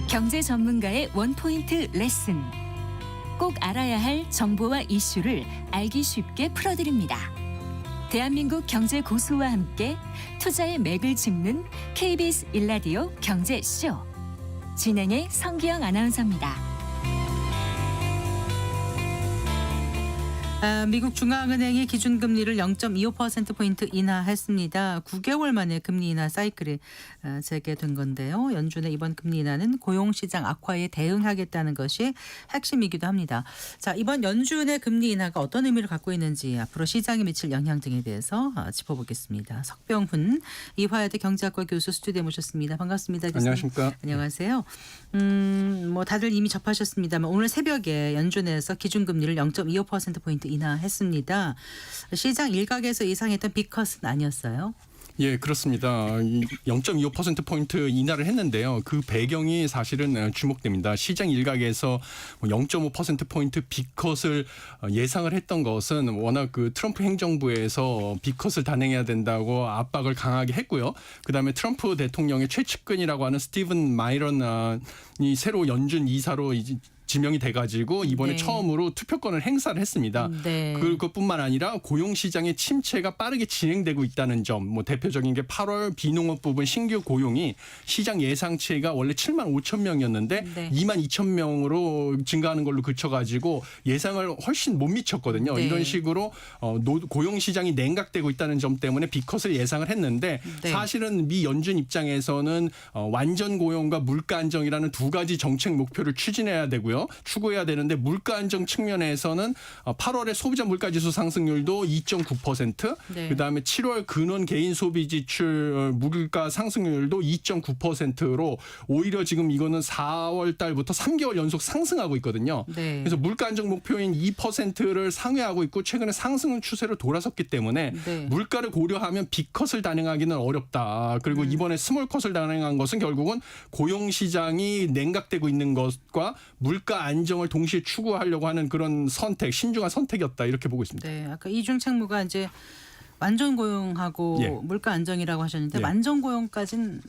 경제 전문가의 원포인트 레슨. 꼭 알아야 할 정보와 이슈를 알기 쉽게 풀어드립니다. 대한민국 경제 고수와 함께 투자의 맥을 짚는 KBS 일라디오 경제쇼. 진행의 성기영 아나운서입니다. 미국 중앙은행이 기준금리를 0.25%포인트 인하했습니다. 9개월 만에 금리 인하 사이클이 재개된 건데요. 연준의 이번 금리 인하는 고용시장 악화에 대응하겠다는 것이 핵심이기도 합니다. 자, 이번 연준의 금리 인하가 어떤 의미를 갖고 있는지 앞으로 시장에 미칠 영향 등에 대해서 짚어보겠습니다. 석병훈 이화여대 경제학과 교수 스튜디오에 모셨습니다. 반갑습니다. 교수님. 안녕하십니까. 안녕하세요. 뭐 다들 이미 접하셨습니다만 오늘 새벽에 연준에서 기준금리를 0.25%포인트 인하했습니다. 시장 일각에서 예상했던 빅컷은 아니었어요? 예, 그렇습니다. 0.25%포인트 인하를 했는데요. 그 배경이 사실은 주목됩니다. 시장 일각에서 0.5%포인트 빅컷을 예상을 했던 것은 워낙 그 트럼프 행정부에서 빅컷을 단행해야 된다고 압박을 강하게 했고요. 그다음에 트럼프 대통령의 최측근이라고 하는 스티븐 마이런이 새로 연준 이사로 지명이 돼가지고 이번에 네. 처음으로 투표권을 행사를 했습니다. 네. 그것뿐만 아니라 고용시장의 침체가 빠르게 진행되고 있다는 점, 뭐 대표적인 게 8월 비농업 부분 신규 고용이 시장 예상치가 원래 7만 5천 명이었는데 네. 2만 2천 명으로 증가하는 걸로 그쳐가지고 예상을 훨씬 못 미쳤거든요. 네. 이런 식으로 고용시장이 냉각되고 있다는 점 때문에 빅컷을 예상을 했는데 네. 사실은 미 연준 입장에서는 완전 고용과 물가 안정이라는 두 가지 정책 목표를 추진해야 되고요. 추구해야 되는데 물가 안정 측면에서는 8월에 소비자 물가지수 상승률도 2.9%, 네. 그다음에 7월 근원 개인 소비 지출 물가 상승률도 2.9%로 오히려 지금 이거는 4월 달부터 3개월 연속 상승하고 있거든요. 네. 그래서 물가 안정 목표인 2%를 상회하고 있고 최근에 상승 추세로 돌아섰기 때문에 네. 물가를 고려하면 빅컷을 단행하기는 어렵다. 그리고 이번에 스몰컷을 단행한 것은 결국은 고용 시장이 냉각되고 있는 것과 물가 안정을 동시에 추구하려고 하는 그런 선택, 신중한 선택이었다 이렇게 보고 있습니다. 네, 아까 이중 책무가 이제 완전 고용하고 예. 물가 안정이라고 하셨는데 예. 완전 고용까지는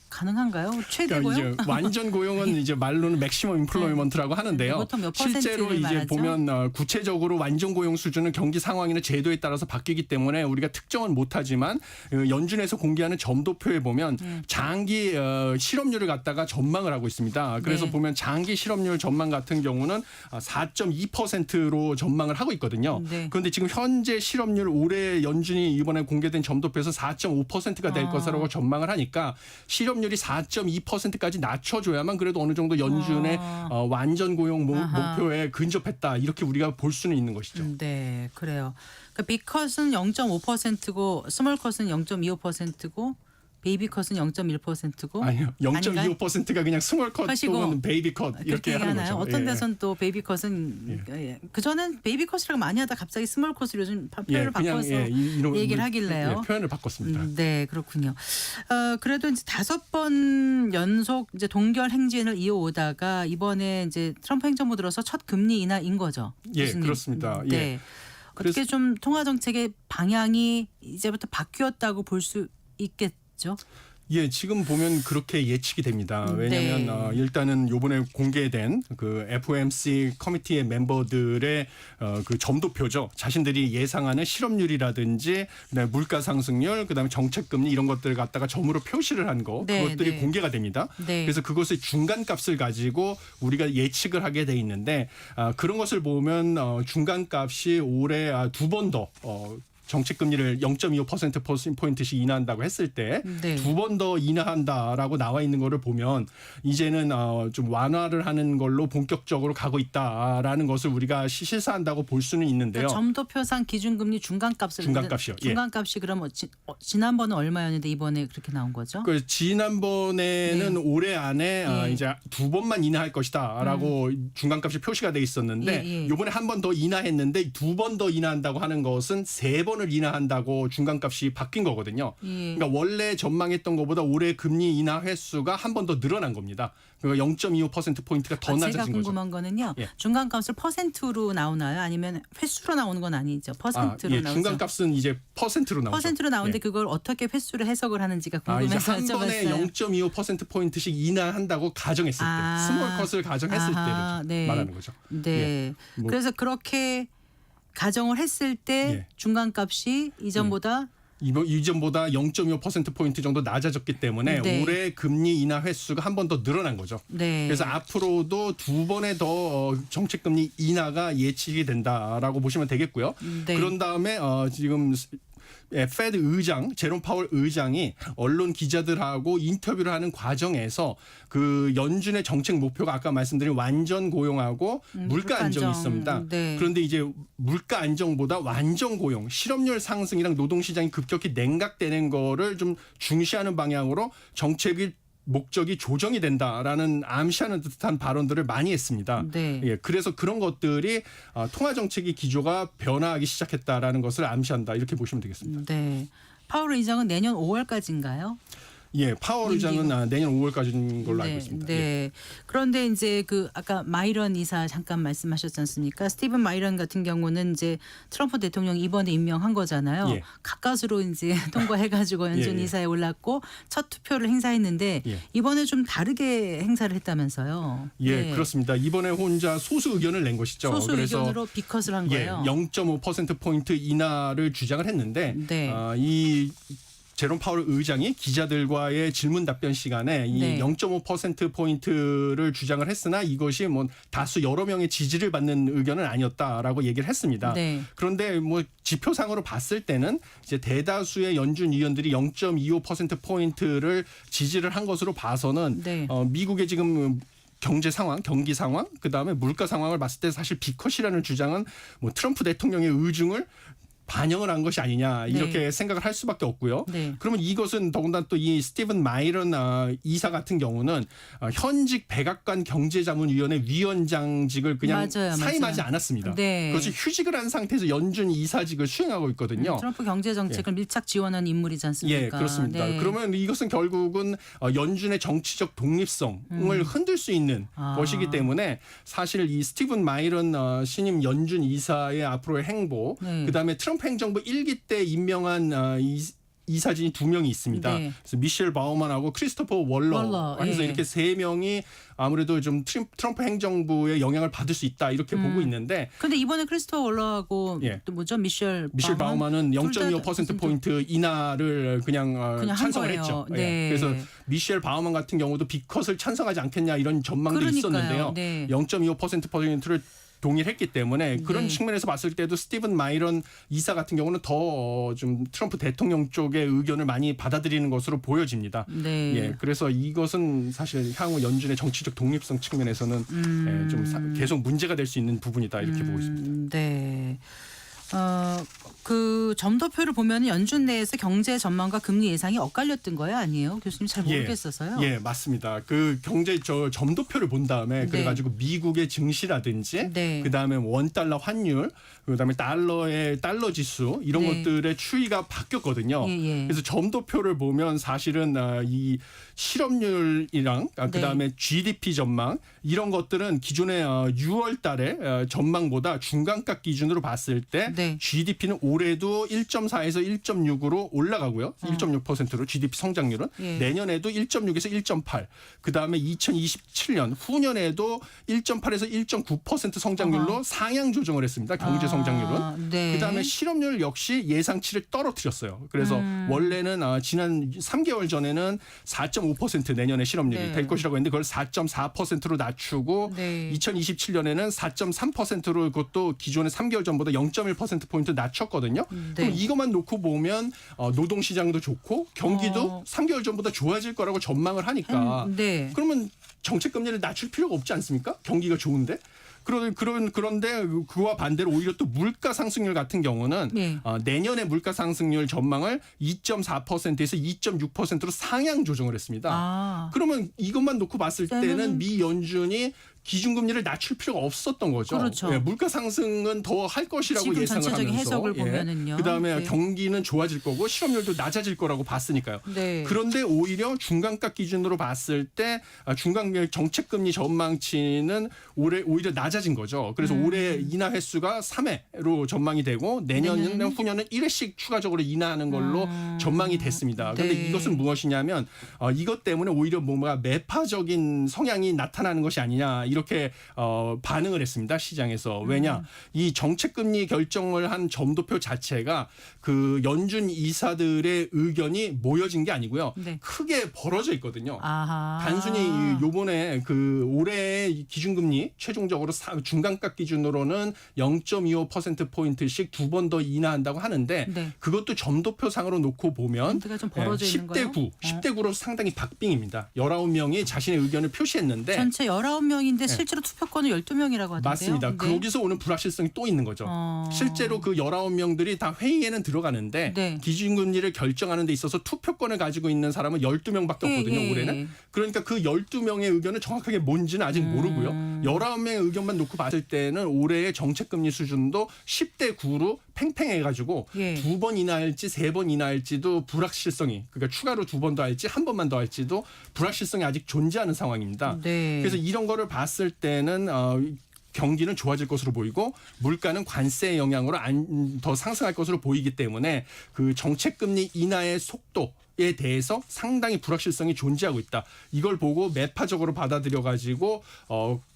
가능한가요? 최대고요? 그러니까 이제 완전 고용은 이제 말로는 맥시멈 인플로이먼트라고 하는데요. 보통 몇 실제로 퍼센트를 이제 말하죠? 보면 구체적으로 완전 고용 수준은 경기 상황이나 제도에 따라서 바뀌기 때문에 우리가 특정은 못하지만 연준에서 공개하는 점도표에 보면 장기 실업률을 갖다가 전망을 하고 있습니다. 그래서 네. 보면 장기 실업률 전망 같은 경우는 4.2%로 전망을 하고 있거든요. 네. 그런데 지금 현재 실업률 올해 연준이 이번에 공개된 점도표에서 4.5%가 될 것이라고 전망을 하니까 실업률이 4.2%까지 낮춰줘야만 그래도 어느 정도 연준의 완전 고용 목표에 근접했다 이렇게 우리가 볼 수는 있는 것이죠. 네, 그래요. 그러니까 빅컷은 0.5%고 스몰컷은 0.25%고 베이비컷은 0.1%고 아니요, 0.25%가 그냥 스몰컷 컷이고 또는 베이비컷 그렇게 이렇게 하는 얘기하나요? 거죠. 어떤 예. 데선 또 베이비컷은 그전엔 베이비컷이라고 많이 하다 갑자기 스몰컷을 요즘 표현을 그냥, 바꿔서 이런 얘기를 하길래요. 표현을 바꿨습니다. 네, 그렇군요. 그래도 이제 5번 연속 이제 동결 행진을 이어오다가 이번에 이제 트럼프 행정부 들어서 첫 금리 인하인 거죠. 예, 교수님. 그렇습니다. 예. 네. 어떻게 좀 통화 정책의 방향이 이제부터 바뀌었다고 볼 수 있겠죠? 예, 지금 보면 그렇게 예측이 됩니다. 왜냐하면 네. 일단은 이번에 공개된 그 FOMC 커미티의 멤버들의 그 점도표죠. 자신들이 예상하는 실업률이라든지 그다음에 물가 상승률, 그다음에 정책금리 이런 것들을 갖다가 점으로 표시를 한 거, 네, 그것들이 네. 공개가 됩니다. 네. 그래서 그것의 중간값을 가지고 우리가 예측을 하게 돼 있는데 그런 것을 보면 중간값이 올해 두 번 더 정책금리를 0.25%포인트씩 인하한다고 했을 때 네. 두 번 더 인하한다라고 나와 있는 거를 보면 이제는 좀 완화를 하는 걸로 본격적으로 가고 있다라는 것을 우리가 시사한다고 볼 수는 있는데요. 그러니까 점도표상 기준금리 중간값을 중간값이요. 예. 중간값이 그럼 지난번은 얼마였는데 이번에 그렇게 나온 거죠? 그 지난번에는 올해 안에 이제 두 번만 인하할 것이다라고 중간값이 표시가 돼 있었는데 예. 이번에 한 번 더 인하했는데 두 번 더 인하한다고 하는 것은 세 번 번을 인하한다고 중간값이 바뀐 거거든요. 예. 그러니까 원래 전망했던 것보다 올해 금리 인하 횟수가 한 번 더 늘어난 겁니다. 그러니까 0.25%포인트가 더 제가 낮아진 거죠. 궁금한 거는요. 예. 중간값을 퍼센트로 나오나요? 아니면 횟수로 나오는 건 아니죠. 퍼센트로 예, 나오죠. 중간값은 이제 퍼센트로 나오죠. 퍼센트로 나오는데 예. 그걸 어떻게 횟수를 해석을 하는지가 이제 궁금해서 한 번에 여쭤봤어요. 0.25%포인트씩 인하한다고 가정했을 때, 스몰 컷을 가정했을 아하, 때를 네. 말하는 거죠. 네. 예. 뭐- 그래서 그렇게 가정을 했을 때 예. 중간값이 이전보다 이전보다 0.25%포인트 정도 낮아졌기 때문에 네. 올해 금리 인하 횟수가 한 번 더 늘어난 거죠. 네. 그래서 앞으로도 두 번의 더 정책금리 인하가 예측이 된다라고 보시면 되겠고요. 네. 그런 다음에 지금 페드 의장 제롬 파월 의장이 언론 기자들하고 인터뷰를 하는 과정에서 그 연준의 정책 목표가 아까 말씀드린 완전 고용하고 물가 안정이 있습니다. 네. 그런데 이제 물가 안정보다 완전 고용, 실업률 상승이랑 노동시장이 급격히 냉각되는 거를 좀 중시하는 방향으로 정책이 목적이 조정이 된다라는 암시하는 듯한 발언들을 많이 했습니다. 네. 예, 그래서 그런 것들이 통화 정책의 기조가 변화하기 시작했다라는 것을 암시한다 이렇게 보시면 되겠습니다. 네. 파월 의장은 내년 5월까지인가요? 예, 파월 의장은 내년 5월까지인 걸로 알고 있습니다. 네. 예. 그런데 이제 그 아까 마이런 이사 잠깐 말씀하셨지 않습니까? 스티븐 마이런 같은 경우는 이제 트럼프 대통령이 이번에 임명한 거잖아요. 예. 가까스로 이제 통과해가지고 연준 예, 예. 이사에 올랐고 첫 투표를 행사했는데 예. 이번에 좀 다르게 행사를 했다면서요. 예, 네. 그렇습니다. 이번에 혼자 소수 의견을 낸 것이죠. 소수 그래서 의견으로 비컷을 한 예, 거예요. 0.5%포인트 인하를 주장을 했는데 네. 이 제롬 파월 의장이 기자들과의 질문 답변 시간에 이 네. 0.5%포인트를 주장을 했으나 이것이 뭐 다수 여러 명의 지지를 받는 의견은 아니었다라고 얘기를 했습니다. 네. 그런데 뭐 지표상으로 봤을 때는 이제 대다수의 연준 위원들이 0.25%포인트를 지지를 한 것으로 봐서는 네. 미국의 지금 경제 상황, 경기 상황, 그다음에 물가 상황을 봤을 때 사실 비컷이라는 주장은 뭐 트럼프 대통령의 의중을 반영을 한 것이 아니냐 이렇게 네. 생각을 할 수밖에 없고요. 네. 그러면 이것은 더군다나 또 이 스티븐 마이런 이사 같은 경우는 현직 백악관 경제자문위원회 위원장직을 그냥 맞아요, 사임하지 맞아요. 않았습니다. 네. 그것이 휴직을 한 상태에서 연준 이사직을 수행하고 있거든요. 트럼프 경제 정책을 밀착 지원한 인물이지 않습니까? 예, 그렇습니다. 네. 그러면 이것은 결국은 연준의 정치적 독립성을 흔들 수 있는 것이기 때문에 사실 이 스티븐 마이런 신임 연준 이사의 앞으로의 행보, 네. 그다음에 트럼프 행정부 1기 때 임명한 이사진이 두 명이 있습니다. 네. 그래서 미셸 바우먼하고 크리스토퍼 월러 해서 예. 이렇게 세 명이 아무래도 좀 트럼프 행정부의 영향을 받을 수 있다 이렇게 보고 있는데 근데 이번에 크리스토퍼 월러하고 예. 또 뭐죠? 미셸 바우먼은 둘다 0.25%포인트 인하를 그냥 한 찬성을 거예요. 했죠. 네. 예. 그래서 미셸 바우먼 같은 경우도 비컷을 찬성하지 않겠냐 이런 전망도 그러니까요. 있었는데요. 네. 0.25%포인트를 동일했기 때문에 그런 네. 측면에서 봤을 때도 스티븐 마이런 이사 같은 경우는 더 좀 트럼프 대통령 쪽의 의견을 많이 받아들이는 것으로 보여집니다. 네. 예, 그래서 이것은 사실 향후 연준의 정치적 독립성 측면에서는 좀 계속 문제가 될 수 있는 부분이다 이렇게 보고 있습니다. 네. 그 점도표를 보면 연준 내에서 경제 전망과 금리 예상이 엇갈렸던 거예요, 아니에요? 교수님 잘 모르겠어서요. 예, 맞습니다. 그 경제 점도표를 본 다음에 네. 그래가지고 미국의 증시라든지 네. 그다음에 원달러 환율, 그다음에 달러 지수 이런 네. 것들의 추이가 바뀌었거든요. 예, 예. 그래서 점도표를 보면 사실은 이 실업률이랑 그다음에 GDP 전망 이런 것들은 기존의 6월 달에 전망보다 중간값 기준으로 봤을 때 네. GDP는 올해도 1.4에서 1.6으로 올라가고요. 1.6%로 GDP 성장률은 예. 내년에도 1.6에서 1.8. 그다음에 2027년 후년에도 1.8에서 1.9% 성장률로 상향 조정을 했습니다. 경제 성장률은. 네. 그다음에 실업률 역시 예상치를 떨어뜨렸어요. 그래서 원래는 지난 3개월 전에는 4.5% 내년에 실업률이 네. 될 것이라고 했는데 그걸 4.4%로 낮추고 네. 2027년에는 4.3%로 그것도 기존의 3개월 전보다 0.1%포인트 낮췄거든요. 네. 그럼 이것만 놓고 보면 노동시장도 좋고 경기도 3개월 전보다 좋아질 거라고 전망을 하니까 네. 그러면 정책금리를 낮출 필요가 없지 않습니까? 경기가 좋은데. 그런데 그와 반대로 오히려 또 물가 상승률 같은 경우는 네. 내년의 물가 상승률 전망을 2.4%에서 2.6%로 상향 조정을 했습니다. 아. 그러면 이것만 놓고 봤을 때는 미 연준이 기준금리를 낮출 필요가 없었던 거죠. 그렇죠. 예, 물가 상승은 더 할 것이라고 지금 예상을 전체적인 하면서 해석을 보면은요. 그다음에 네. 경기는 좋아질 거고 실업률도 낮아질 거라고 봤으니까요. 네. 그런데 오히려 중간가 기준으로 봤을 때 중간 정책금리 전망치는 올해 오히려 낮아진 거죠. 그래서 올해 인하 횟수가 3회로 전망이 되고 내년은 후년은 1회씩 추가적으로 인하하는 걸로 전망이 됐습니다. 그런데 네. 이것은 무엇이냐면 이것 때문에 오히려 뭔가 매파적인 성향이 나타나는 것이 아니냐 이렇게 반응을 했습니다. 시장에서. 왜냐 이 정책금리 결정을 한 점도표 자체가 그 연준 이사들의 의견이 모여진 게 아니고요. 네. 크게 벌어져 있거든요. 아하. 단순히 요번에 그 올해 기준금리 최종적으로 중간가 기준으로는 0.25%포인트씩 2번 더 인하한다고 하는데 네. 그것도 점도표상으로 놓고 보면 멘트가 좀 벌어져 있는 10대 9, 10대 9로 상당히 박빙입니다. 19명이 자신의 의견을 표시했는데 전체 19명인데 실제로 투표권은 12명이라고 하던데요. 맞습니다. 네. 거기서 오는 불확실성이 또 있는 거죠. 실제로 그 19명들이 다 회의에는 들어가는데 네. 기준금리를 결정하는 데 있어서 투표권을 가지고 있는 사람은 12명밖에 없거든요. 예. 올해는. 그러니까 그 12명의 의견은 정확하게 뭔지는 아직 모르고요. 19명의 의견만 놓고 봤을 때는 올해의 정책금리 수준도 10대 9로 팽팽해가지고 예. 2번 인하할지 3번 인하할지도 불확실성이 그러니까 추가로 2번 더 할지 한 번만 더 할지도 불확실성이 아직 존재하는 상황입니다. 네. 그래서 이런 거를 봤을 때는 경기는 좋아질 것으로 보이고 물가는 관세 영향으로 더 상승할 것으로 보이기 때문에 그 정책금리 인하의 속도에 대해서 상당히 불확실성이 존재하고 있다. 이걸 보고 매파적으로 받아들여 가지고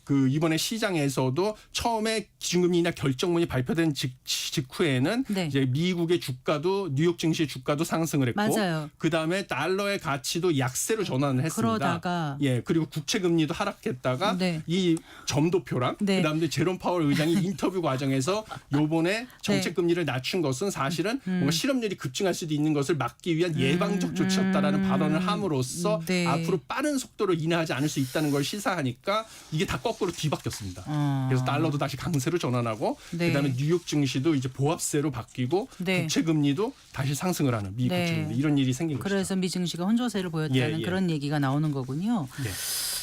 그 이번에 시장에서도 처음에 기준금리 인하 결정문이 발표된 직후에는 네. 이제 미국의 주가도 뉴욕 증시 주가도 상승을 했고 맞아요. 그다음에 달러의 가치도 약세로 전환을 했습니다. 그러다가 예, 그리고 국채 금리도 하락했다가 네. 이 점도표랑 네. 그다음에 제롬 파월 의장이 인터뷰 과정에서 요번에 정책 금리를 낮춘 것은 사실은 뭔가 실업률이 급증할 수도 있는 것을 막기 위한 예방적 조치였다라는 발언을 함으로써 네. 앞으로 빠른 속도로 인하하지 않을 수 있다는 걸 시사하니까 이게 다 거꾸로 뒤바뀌었습니다. 그래서 달러도 다시 강세로 전환하고 네. 그다음에 뉴욕 증시도 이제 보합세로 바뀌고 네. 국채 금리도 다시 상승을 하는 미국 네. 증시 이런 일이 생긴 것이죠. 그래서 미증시가 혼조세를 보였다는 예. 그런 얘기가 나오는 거군요. 네.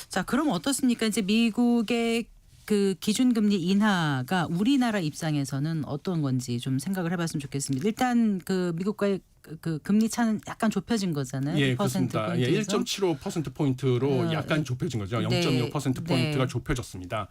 자, 그럼 어떻습니까? 이제 미국의 그 기준금리 인하가 우리나라 입장에서는 어떤 건지 좀 생각을 해봤으면 좋겠습니다. 일단 그 미국과의 그 금리 차는 약간 좁혀진 거잖아요. 예, 2% 그렇습니다. 예, 포인트에서. 1.75%포인트로 약간 좁혀진 거죠. 네. 0.5%포인트가 네. 좁혀졌습니다.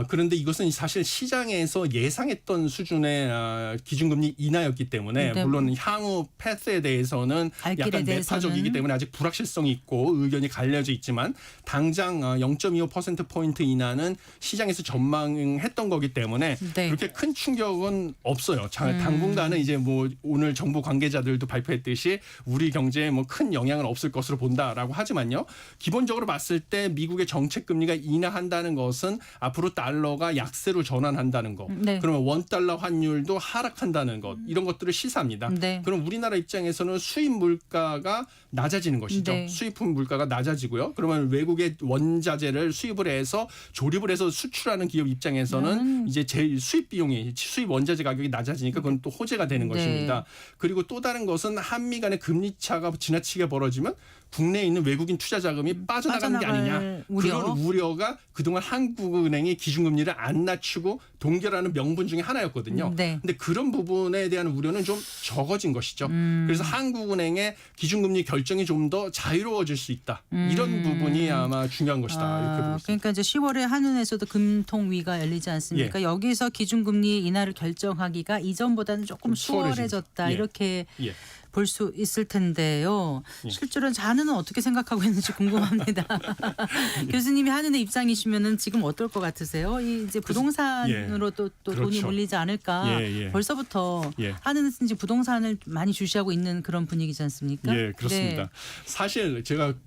그런데 이것은 사실 시장에서 예상했던 수준의 기준금리 인하였기 때문에 네. 물론 향후 패스에 대해서는 갈 길에 약간 대해서는. 매파적이기 때문에 아직 불확실성이 있고 의견이 갈려져 있지만 당장 0.25%포인트 인하는 시장에서 전망했던 거기 때문에 네. 그렇게 큰 충격은 없어요. 당분간은 이제 뭐 오늘 정부 관계자들도 발표했듯이 우리 경제에 뭐 큰 영향은 없을 것으로 본다라고 하지만요. 기본적으로 봤을 때 미국의 정책 금리가 인하한다는 것은 앞으로 달러가 약세로 전환한다는 것. 네. 그러면 원달러 환율도 하락한다는 것. 이런 것들을 시사합니다. 네. 그럼 우리나라 입장에서는 수입 물가가 낮아지는 것이죠. 네. 수입품 물가가 낮아지고요. 그러면 외국의 원자재를 수입을 해서 조립을 해서 수출하는 기업 입장에서는 이제 수입 비용이 수입 원자재 가격이 낮아지니까 그건 또 호재가 되는 네. 것입니다. 그리고 또 다른 것은 한미 간의 금리 차가 지나치게 벌어지면 국내에 있는 외국인 투자 자금이 빠져나가는 게 아니냐. 빠져나갈 우려. 그런 우려가 그동안 한국은행이 기준금리를 안 낮추고 동결하는 명분 중에 하나였거든요. 네. 근데 그런 부분에 대한 우려는 좀 적어진 것이죠. 그래서 한국은행의 기준금리 결정이 좀 더 자유로워질 수 있다. 이런 부분이 아마 중요한 것이다. 이렇게 보고 있습니다. 그러니까 이제 10월에 한은에서도 금통위가 열리지 않습니까? 여기서 기준금리 인하를 결정하기가 이전보다는 조금 수월해졌다. 예. 이렇게 예. 볼 수 있을 텐데요. 실제로 한은은 어떻게 생각하고 있는지 궁금합니다. 교수님이 한은의 입장이시면은 지금 어떨 것 같으세요? 이 이제 부동산으로 또 돈이 그렇죠. 몰리지 않을까? 예. 벌써부터 예. 한은은 이제 부동산을 많이 주시하고 있는 그런 분위기지 않습니까? 예, 그렇습니다. 네. 사실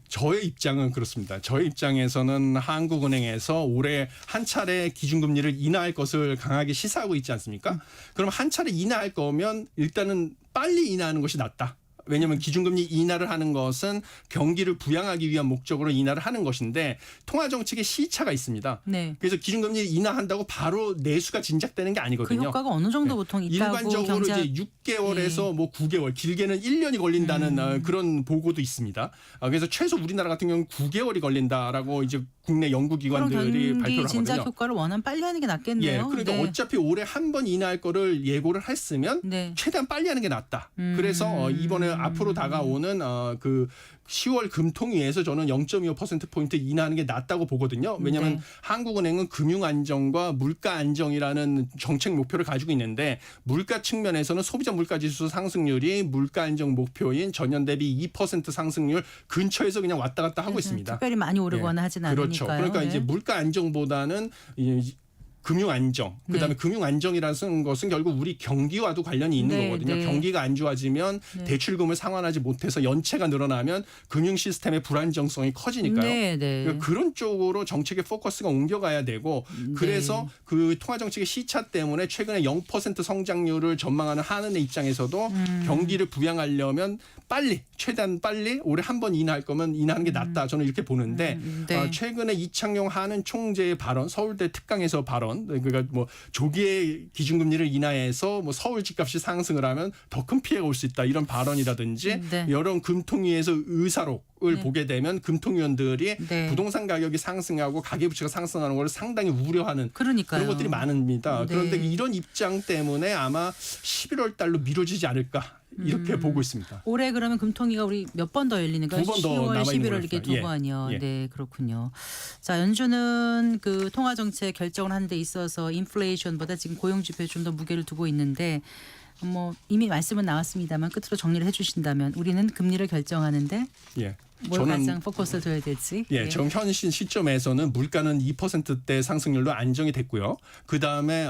저의 입장은 그렇습니다. 저의 입장에서는 한국은행에서 올해 한 차례 기준금리를 인하할 것을 강하게 시사하고 있지 않습니까? 그럼 한 차례 인하할 거면 일단은 빨리 인하하는 것이 낫다. 왜냐하면 기준금리 인하를 하는 것은 경기를 부양하기 위한 목적으로 인하를 하는 것인데 통화정책에 시차가 있습니다. 네. 그래서 기준금리 인하한다고 바로 내수가 진작되는 게 그 아니거든요. 효과가 어느 정도 보통 있다고 일반적으로 이제 6개월에서 뭐 9개월, 길게는 1년이 걸린다는 그런 보고도 있습니다. 그래서 최소 우리나라 같은 경우는 9개월이 걸린다라고 이제 국내 그런 연구기관들이 경기 발표를 진작 하거든요. 효과를 원하면 빨리 하는 게 예, 낫겠네요. 그러니까 네. 어차피 올해 한 번 인하할 거를 예고를 했으면 네. 최대한 빨리 하는 게 낫다. 그래서 이번에 앞으로 다가오는 그 10월 금통위에서 저는 0.25%포인트 인하하는 게 낫다고 보거든요. 왜냐하면 네. 한국은행은 금융 안정과 물가 안정이라는 정책 목표를 가지고 있는데 물가 측면에서는 소비자 물가지수 상승률이 물가 안정 목표인 전년 대비 2% 상승률 근처에서 그냥 왔다 갔다 하고 있습니다. 특별히 많이 오르거나 하진 않으니까요. 그렇죠. 그러니까 네. 이제 물가 안정보다는 금융 안정, 그다음에 네. 금융 안정이라는 것은 결국 우리 경기와도 관련이 있는 네, 거거든요. 네. 경기가 안 좋아지면 네. 대출금을 상환하지 못해서 연체가 늘어나면 금융 시스템의 불안정성이 커지니까요. 네, 네. 그러니까 그런 쪽으로 정책의 포커스가 옮겨가야 되고 그래서 그 통화 정책의 시차 때문에 최근에 0% 성장률을 전망하는 한은의 입장에서도 경기를 부양하려면 빨리 최대한 빨리 올해 한 번 인하할 거면 인하하는 게 낫다. 저는 이렇게 보는데 네. 최근에 이창용 한은 총재의 발언, 서울대 특강에서 발언, 그러니까 뭐 조기에 기준금리를 인하해서 뭐 서울 집값이 상승을 하면 더 큰 피해가 올 수 있다 이런 발언이라든지 네. 여러 금통위에서 의사록을 네. 보게 되면 금통위원들이 네. 부동산 가격이 상승하고 가계부채가 상승하는 걸 상당히 우려하는 그러니까요. 그런 것들이 많습니다. 네. 그런데 이런 입장 때문에 아마 11월 달로 미뤄지지 않을까 이렇게 보고 있습니다. 올해 그러면 금통위가 우리 몇 번 더 열리는 거예요? 두번더 10월, 남아 있는 11월 이게 거니까. 두 예. 번이요. 예. 네, 그렇군요. 자, 연준은 그 통화 정책 결정을 하는 데 있어서 인플레이션보다 지금 고용 지표에 좀 더 무게를 두고 있는데 뭐 이미 말씀은 나왔습니다만 끝으로 정리를 해 주신다면 우리는 금리를 결정하는데 예. 뭘 가장 포커스를 둬야 될지. 예, 지금 현 시점에서는 물가는 2%대 상승률로 안정이 됐고요. 그 다음에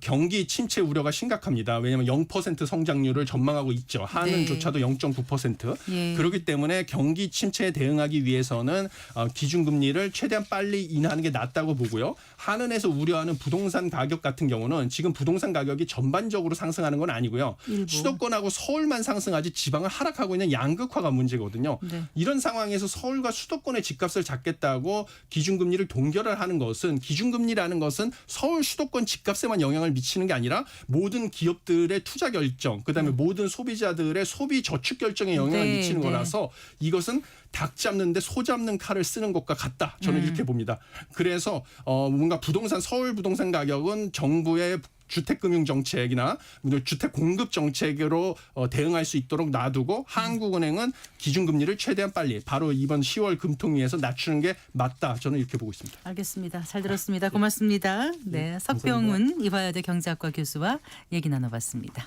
경기 침체 우려가 심각합니다. 왜냐하면 0% 성장률을 전망하고 있죠. 한은조차도 0.9%. 예. 그렇기 때문에 경기 침체에 대응하기 위해서는 기준금리를 최대한 빨리 인하하는 게 낫다고 보고요. 한은에서 우려하는 부동산 가격 같은 경우는 지금 부동산 가격이 전반적으로 상승하는 건 아니고요. 일부. 수도권하고 서울만 상승하지 지방은 하락하고 있는 양극화가 문제거든요. 네. 이런 상황에서 서울과 수도권의 집값을 잡겠다고 기준금리를 동결을 하는 것은 기준금리라는 것은 서울 수도권 집값에만 영향을 미치는 게 아니라 모든 기업들의 투자 결정, 그다음에 모든 소비자들의 소비 저축 결정에 영향을 네, 미치는 네. 거라서 이것은 닭 잡는데 소 잡는 칼을 쓰는 것과 같다. 저는 이렇게 봅니다. 그래서 뭔가 서울 부동산 가격은 정부의 주택금융정책이나 주택 공급 정책으로 대응할 수 있도록 놔두고 한국은행은 기준금리를 최대한 빨리 바로 이번 10월 금통위에서 낮추는 게 맞다. 저는 이렇게 보고 있습니다. 알겠습니다. 잘 들었습니다. 고맙습니다. 네, 석병훈 이화여대 경제학과 교수와 얘기 나눠봤습니다.